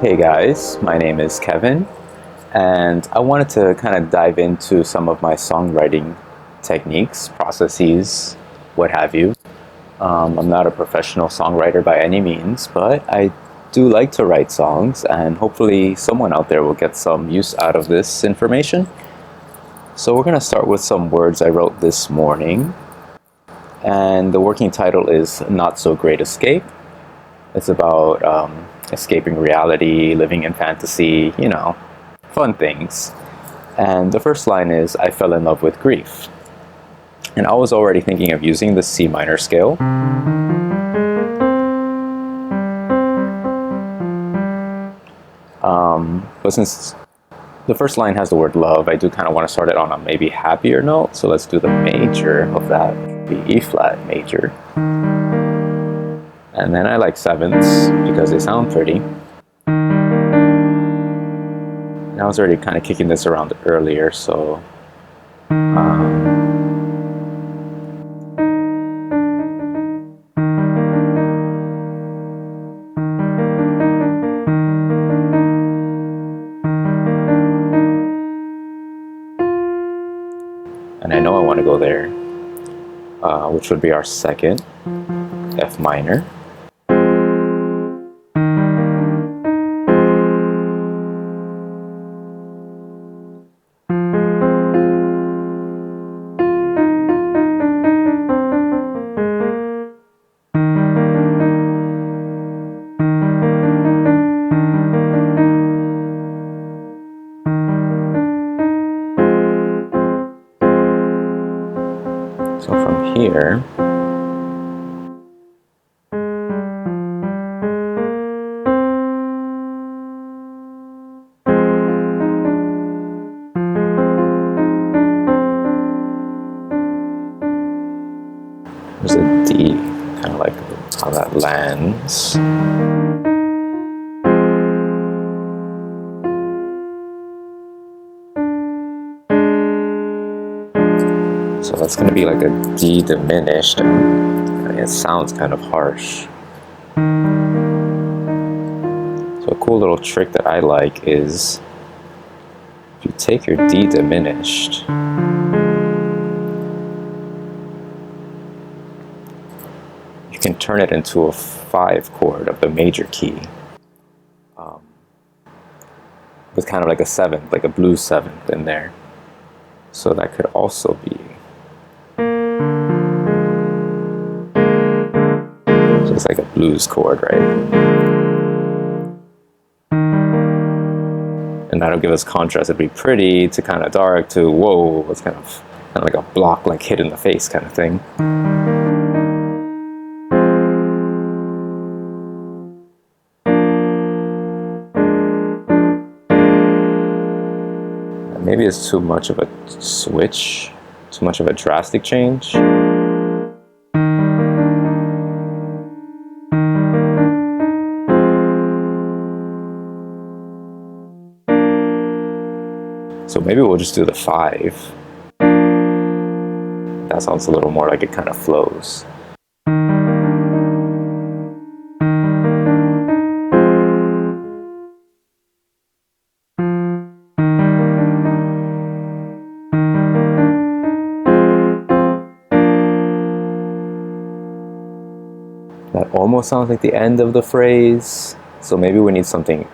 Hey guys, my name is Kevin, and I wanted to kind of dive into some of my songwriting techniques, processes, what have you. I'm not a professional songwriter by any means, but I do like to write songs, and hopefully someone out there will get some use out of this information. So we're going to start with some words I wrote this morning, and the working title is Not So Great Escape. It's about escaping reality, living in fantasy, fun things. And the first line is, I fell in love with grief. And I was already thinking of using the C minor scale. But since the first line has the word love, I do kind of want to start it on a maybe happier note. So let's do the major of that, the E flat major. And then I like sevenths because they sound pretty. And I was already kind of kicking this around earlier, so and I know I want to go there, which would be our second, F minor. So from here, there's a D, kind of like how that lands. So that's going to be like a D diminished, and it sounds kind of harsh. So a cool little trick that I like is, if you take your D diminished, you can turn it into a 5 chord of the major key, with kind of like a 7th, like a blues 7th in there. So that could also be just like a blues chord, right? And that'll give us contrast. It'd be pretty to kind of dark to whoa, it's kind of like a block, like hit in the face kind of thing. Maybe it's too much of a switch, too much of a drastic change. So maybe we'll just do the 5. That sounds a little more like it kind of flows. That almost sounds like the end of the phrase, so maybe we need something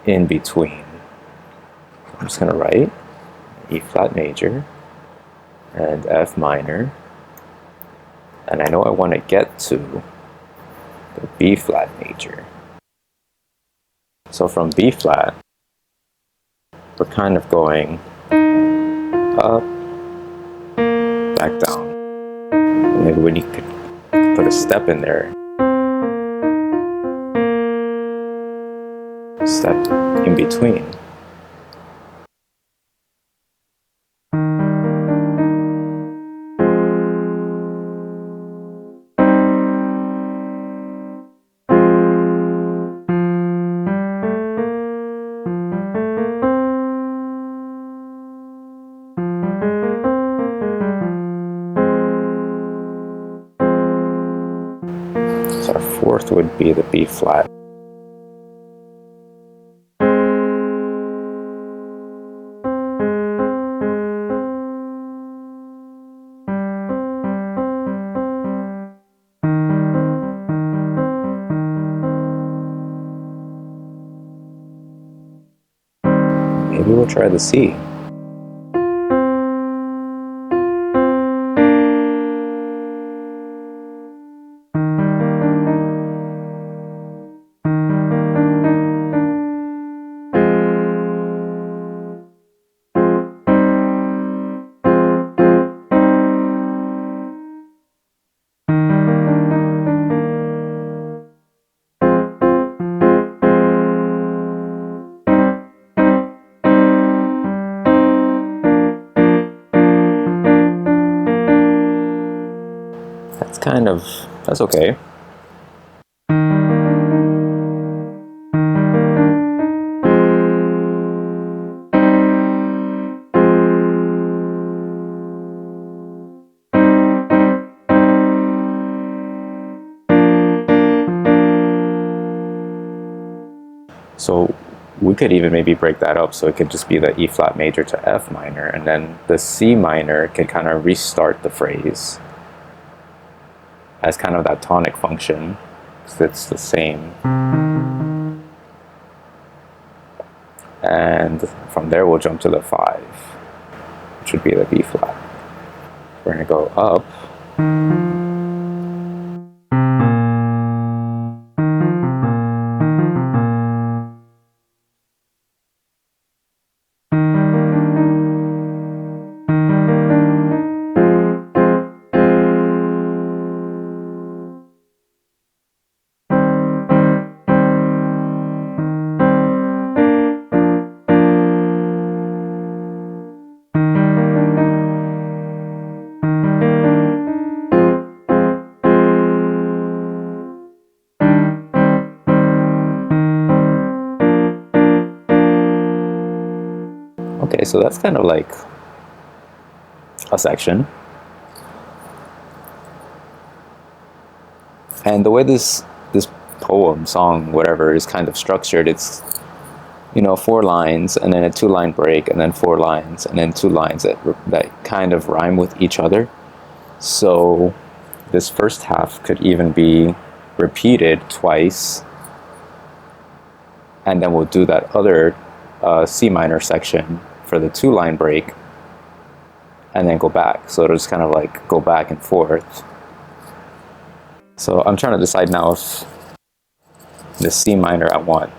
in between. I'm just going to write E flat major and F minor, and I know I want to get to the B flat major. So from B flat, we're kind of going up, back down. And maybe we could put a step in there. Step in between. So our fourth would be the B flat. we'll try the C. That's okay. So we could even maybe break that up so it could just be the E flat major to F minor, and then the C minor can kind of restart the phrase as kind of that tonic function, because it's the same. And from there we'll jump to the 5, which would be the B flat. We're going to go up. Okay, so that's kind of like a section. And the way this poem, song, whatever, is kind of structured, it's, 4 lines and then a 2-line break and then 4 lines and then 2 lines that kind of rhyme with each other. So this first half could even be repeated twice, and then we'll do that other C minor section for the 2-line break and then go back. So it'll just kind of like go back and forth. So I'm trying to decide now if the C minor I want,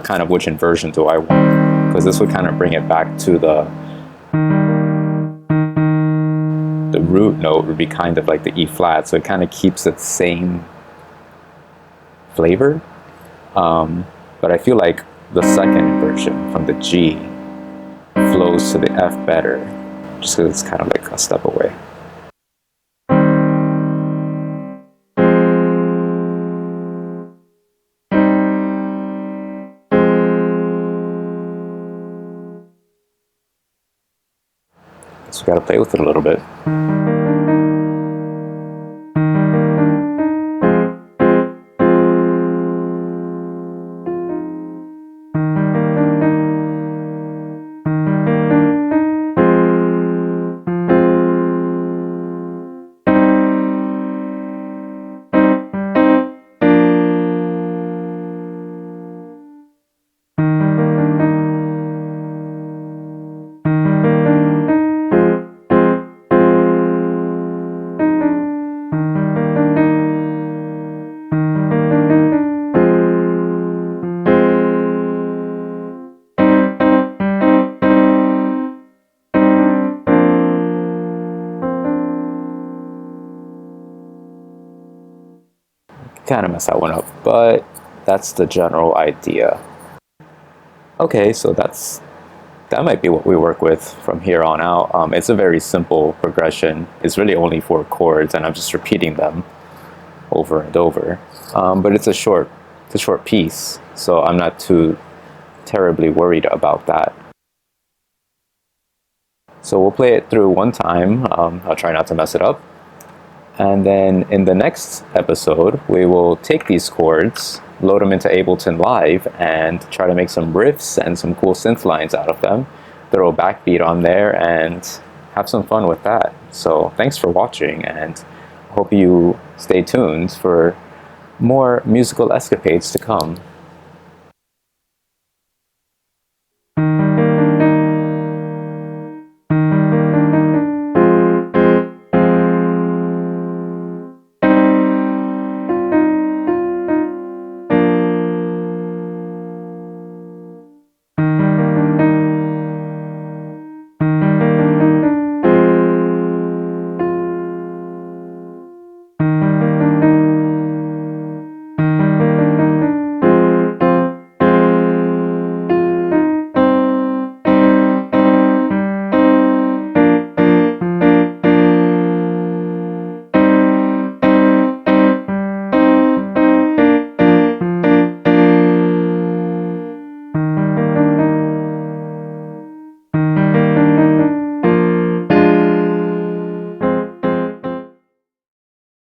kind of which inversion do I want, because this would kind of bring it back to the root note would be kind of like the E flat, so it kind of keeps its same flavor. But I feel like the second inversion from the G flows to the F better, just because it's kind of like a step away. So we got to play with it a little bit. Kind of mess that one up, but that's the general idea. Okay, so that might be what we work with from here on out. It's a very simple progression. It's really only 4 chords, and I'm just repeating them over and over. But it's a short piece, so I'm not too terribly worried about that. So we'll play it through one time. I'll try not to mess it up. And then in the next episode, we will take these chords, load them into Ableton Live, and try to make some riffs and some cool synth lines out of them, throw a backbeat on there, and have some fun with that. So thanks for watching, and hope you stay tuned for more musical escapades to come.